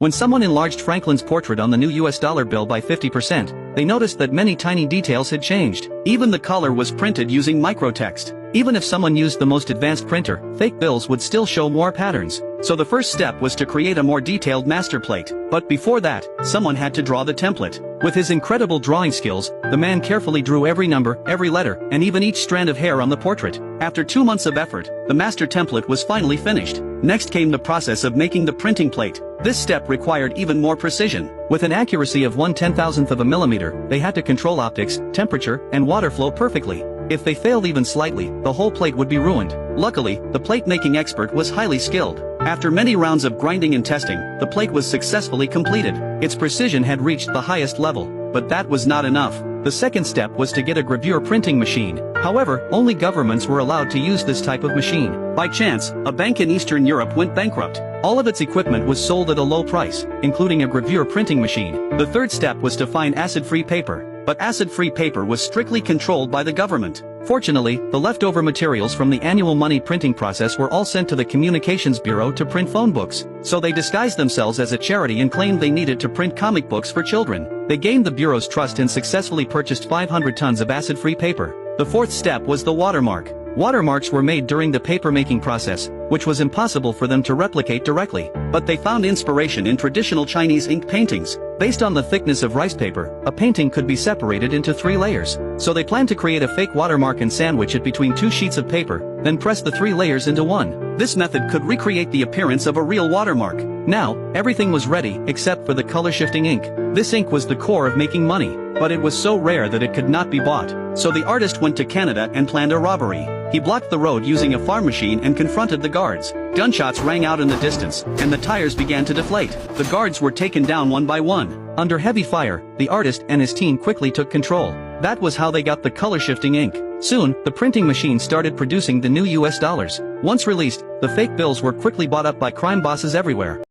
When someone enlarged Franklin's portrait on the new US dollar bill by 50%, they noticed that many tiny details had changed. Even the color was printed using microtext. Even if someone used the most advanced printer, fake bills would still show more patterns. So the first step was to create a more detailed master plate. But before that, someone had to draw the template. With his incredible drawing skills, the man carefully drew every number, every letter, and even each strand of hair on the portrait. After 2 months of effort, the master template was finally finished. Next came the process of making the printing plate. This step required even more precision. With an accuracy of 1/10,000th of a millimeter, they had to control optics, temperature, and water flow perfectly. If they failed even slightly, the whole plate would be ruined. Luckily, the plate-making expert was highly skilled. After many rounds of grinding and testing, the plate was successfully completed. Its precision had reached the highest level. But that was not enough. The second step was to get a gravure printing machine. However, only governments were allowed to use this type of machine. By chance, a bank in Eastern Europe went bankrupt. All of its equipment was sold at a low price, including a gravure printing machine. The third step was to find acid-free paper. But acid-free paper was strictly controlled by the government. Fortunately, the leftover materials from the annual money printing process were all sent to the Communications Bureau to print phone books. So they disguised themselves as a charity and claimed they needed to print comic books for children. They gained the Bureau's trust and successfully purchased 500 tons of acid-free paper. The fourth step was the watermark. Watermarks were made during the paper-making process, which was impossible for them to replicate directly. But they found inspiration in traditional Chinese ink paintings. Based on the thickness of rice paper, a painting could be separated into 3 layers. So they planned to create a fake watermark and sandwich it between 2 sheets of paper, then press the 3 layers into one. This method could recreate the appearance of a real watermark. Now, everything was ready, except for the color-shifting ink. This ink was the core of making money, but it was so rare that it could not be bought. So the artist went to Canada and planned a robbery. He blocked the road using a farm machine and confronted the guards. Gunshots rang out in the distance, and the tires began to deflate. The guards were taken down one by one. Under heavy fire, the artist and his team quickly took control. That was how they got the color-shifting ink. Soon, the printing machine started producing the new US dollars. Once released, the fake bills were quickly bought up by crime bosses everywhere.